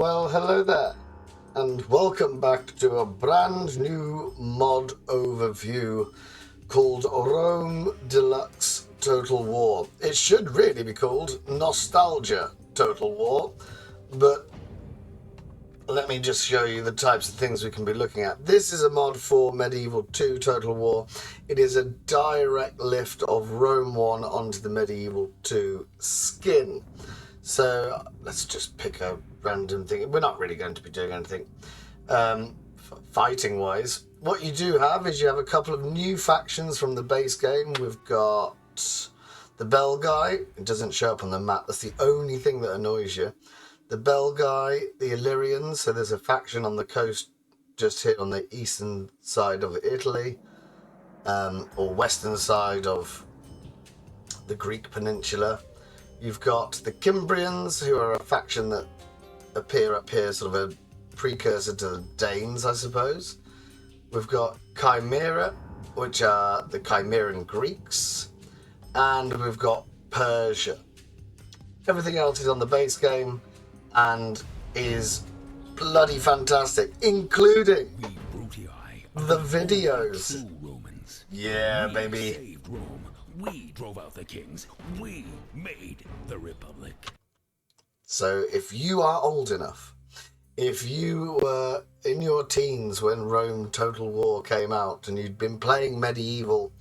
Well, hello there, and welcome back to a brand new mod overview called Rome Deluxe Total War. It should really be called Nostalgia Total War, but let me just show you the types of things we can be looking at. This is a mod for Medieval 2 Total War. It is a direct lift of Rome 1 onto the Medieval 2 skin. So let's just pick a random thing. We're not really going to be doing anything fighting wise. What you do have is you have a couple of new factions from the base game. We've got the Bell Guy. It doesn't show up on the map. That's the only thing that annoys you. The Bell Guy, the Illyrians. So there's a faction on the coast just here on the eastern side of Italy, or western side of the Greek peninsula. You've got the Cimbrians, who are a faction that appear up here, sort of a precursor to the Danes, I suppose. We've got Chimera, which are the Chimeran Greeks. And we've got Persia. Everything else is on the base game and is bloody fantastic, including the videos. Yeah, baby. Saved Rome. We drove out the kings. We made the Republic. So if you are old enough, if you were in your teens when Rome Total War came out and you'd been playing Medieval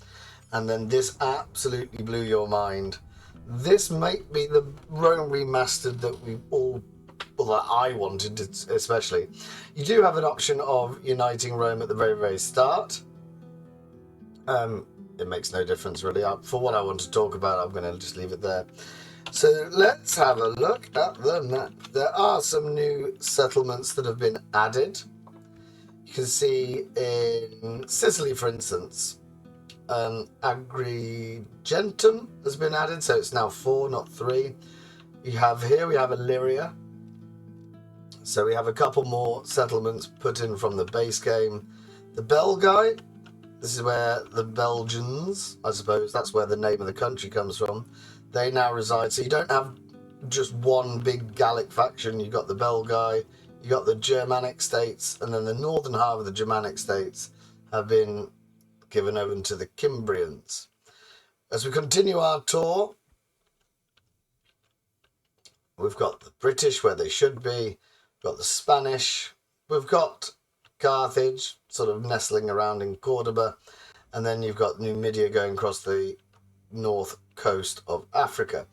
and then this absolutely blew your mind, this might be the Rome remastered that we all, well, that I wanted especially. You do have an option of uniting Rome at the very, very start. It makes no difference really. For what I want to talk about, I'm going to just leave it there. So let's have a look at the map. There are some new settlements that have been added. You can see in Sicily, for instance, Agrigentum has been added, so it's now 4, not 3. We have Illyria. So we have a couple more settlements put in from the base game. The Bell Guy. This is where the Belgians, I suppose, that's where the name of the country comes from. They now reside. So you don't have just one big Gallic faction. You've got the Bell Guy, you got the Germanic states, and then the northern half of the Germanic states have been given over to the Cimbrians. As we continue our tour, we've got the British where they should be, we've got the Spanish, we've got Carthage sort of nestling around in Cordoba, and then you've got Numidia going across the north coast of Africa.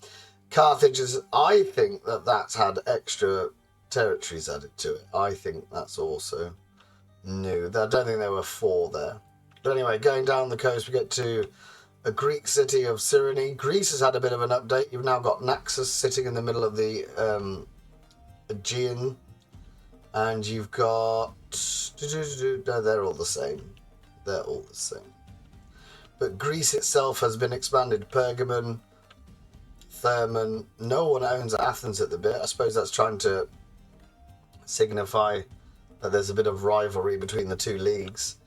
Carthage is, I think that's had extra territories added to it. I think that's also new. I don't think there were 4 there. But anyway, going down the coast, we get to a Greek city of Cyrene. Greece has had a bit of an update. You've now got Naxos sitting in the middle of the Aegean, and you've got... No, they're all the same. They're all the same. But Greece itself has been expanded. Pergamon, Thermon. No one owns Athens at the bit. I suppose that's trying to signify that there's a bit of rivalry between the two leagues.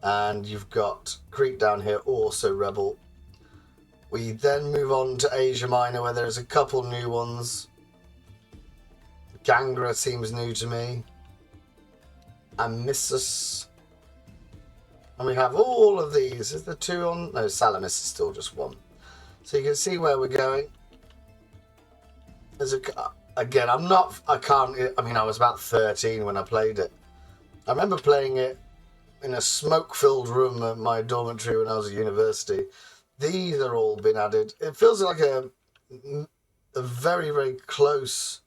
And you've got Crete down here, also rebel. We then move on to Asia Minor, where there's a couple new ones. Gangra seems new to me. Amissus. And we have all of these. Is there 2 on? No, Salamis is still just 1. So you can see where we're going. There's again, I was about 13 when I played it. I remember playing it in a smoke-filled room at my dormitory when I was at university. These are all been added. It feels like a very, very close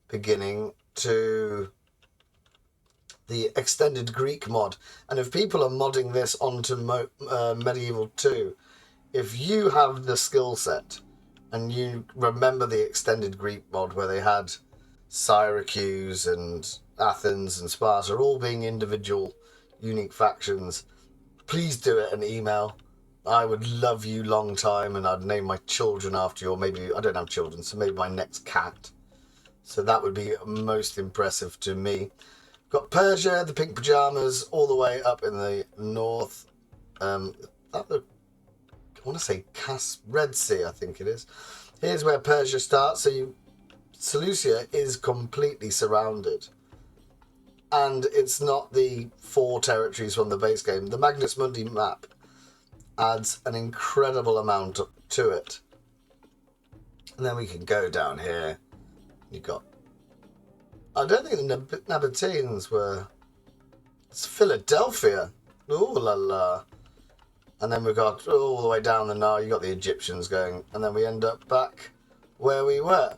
beginning to the extended Greek mod. And if people are modding this onto Medieval 2, if you have the skill set and you remember the extended Greek mod where they had Syracuse and Athens and Sparta all being individual unique factions, please do it and email. I would love you long time, and I'd name my children after you, or maybe I don't have children, so maybe my next cat. So that would be most impressive to me. Got Persia, the pink pajamas, all the way up in the north. I want to say Red Sea, I think it is. Here's where Persia starts. So you Seleucia is completely surrounded. And it's not the 4 territories from the base game. The Magnus Mundi map adds an incredible amount to it. And then we can go down here. You've got... I don't think the Nabateans were... It's Philadelphia. Ooh la la. And then we've got all the way down the Nile. You've got the Egyptians going. And then we end up back where we were.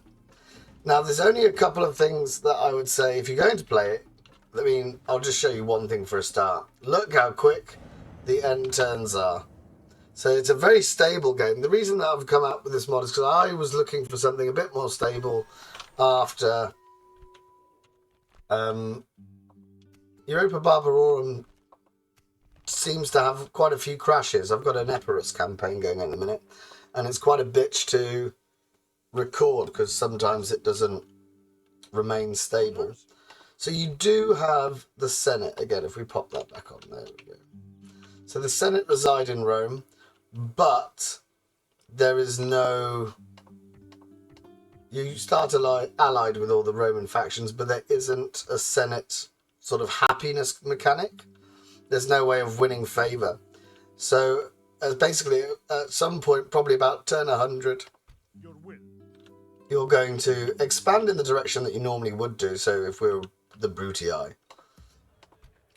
Now, there's only a couple of things that I would say if you're going to play it. I mean, I'll just show you one thing for a start. Look how quick the end turns are. So it's a very stable game. The reason that I've come out with this mod is because I was looking for something a bit more stable after Europa Barbarorum seems to have quite a few crashes. I've got an Epirus campaign going on at the minute, and it's quite a bitch to record because sometimes it doesn't remain stable. So you do have the Senate. Again, if we pop that back on, there we go. So the Senate reside in Rome, but there is no... You start allied with all the Roman factions, but there isn't a Senate sort of happiness mechanic. There's no way of winning favour. So basically, at some point, probably about turn 100, you're going to expand in the direction that you normally would do. So if we're the Brutii,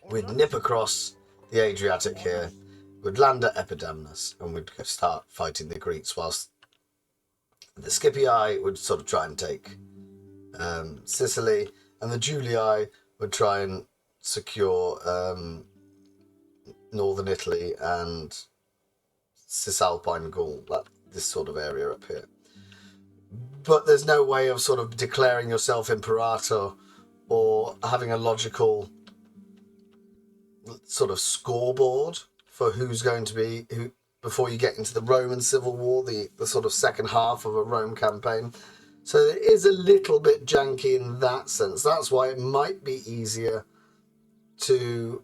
we'd nip across the Adriatic here, we'd land at Epidamnus, and we'd start fighting the Greeks, whilst the Scipii would sort of try and take Sicily, and the Julii would try and secure northern Italy and Cisalpine Gaul, this sort of area up here. But there's no way of sort of declaring yourself imperator or having a logical sort of scoreboard for who's going to be who before you get into the Roman Civil War, the sort of second half of a Rome campaign. So it is a little bit janky in that sense. That's why it might be easier to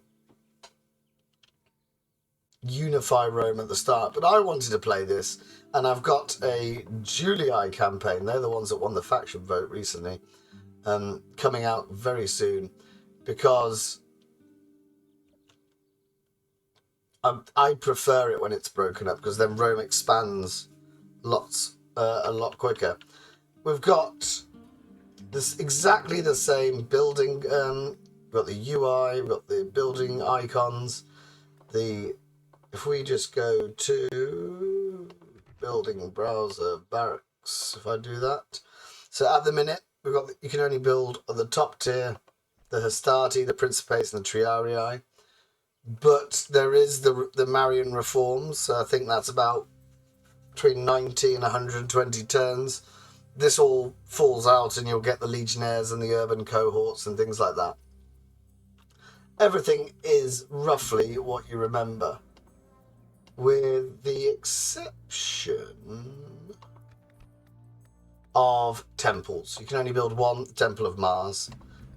unify Rome at the start. But I wanted to play this, and I've got a Julii campaign. They're the ones that won the faction vote recently, coming out very soon, because I prefer it when it's broken up, because then Rome expands a lot quicker. We've got this exactly the same building. We've got the UI, we've got the building icons. If we just go to building browser barracks, if I do that. So at the minute, we've got you can only build on the top tier, the Hastati, the Principes, and the Triarii. But there is the Marian reforms. So I think that's about between 90 and 120 turns. This all falls out, and you'll get the legionnaires and the urban cohorts and things like that. Everything is roughly what you remember, with the exception of temples. You can only build one, the Temple of Mars.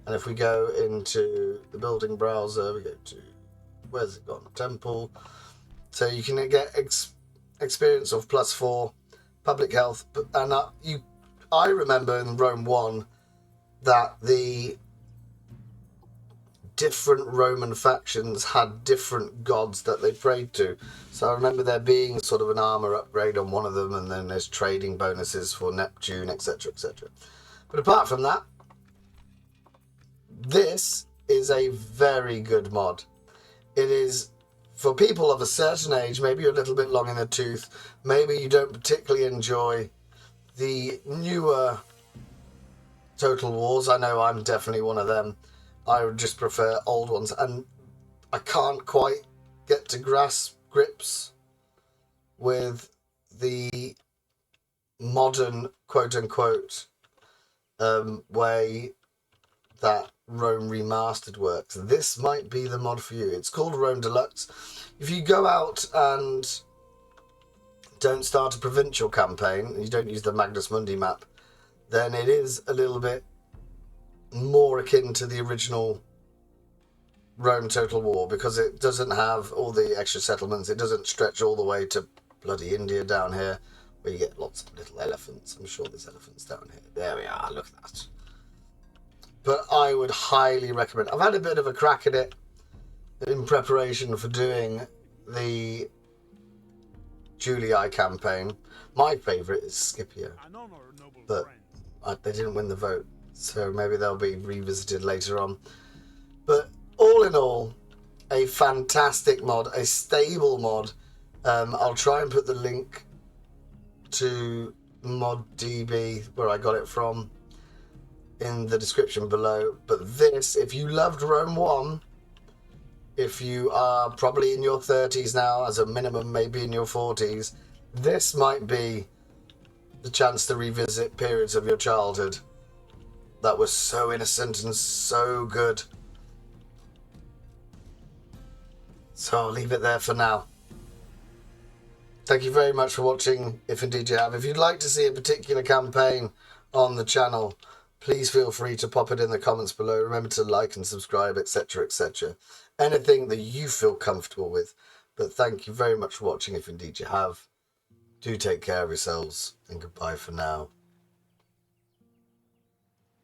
And if we go into the building browser, we go to, where's it gone? Temple. So you can get experience of +4, public health. And I remember in Rome 1 that the different Roman factions had different gods that they prayed to. So I remember there being sort of an armor upgrade on one of them, and then there's trading bonuses for Neptune, etc., etc. But apart from that, this is a very good mod. It is for people of a certain age, maybe you're a little bit long in the tooth, maybe you don't particularly enjoy the newer Total Wars. I know I'm definitely one of them. I would just prefer old ones, and I can't quite get to grips with the modern quote-unquote way that Rome Remastered works. This might be the mod for you. It's called Rome Deluxe. If you go out and don't start a provincial campaign, you don't use the Magnus Mundi map, then it is a little bit more akin to the original Rome Total War, because it doesn't have all the extra settlements. It doesn't stretch all the way to bloody India down here, where you get lots of little elephants. I'm sure there's elephants down here. There we are, look at that. would highly recommend. I've had a bit of a crack at it in preparation for doing the Julii campaign. My favourite is Scipio, but they didn't win the vote, so maybe they'll be revisited later on. But all in all, a fantastic mod, a stable mod. I'll try and put the link to ModDB, where I got it from, in the description below. But this, if you loved Rome 1, if you are probably in your 30s now, as a minimum maybe in your 40s, this might be the chance to revisit periods of your childhood that were so innocent and so good. So I'll leave it there for now. Thank you very much for watching, if indeed you have. If you'd like to see a particular campaign on the channel, please feel free to pop it in the comments below. Remember to like and subscribe, etc, etc. Anything that you feel comfortable with. But thank you very much for watching, if indeed you have. Do take care of yourselves, and goodbye for now.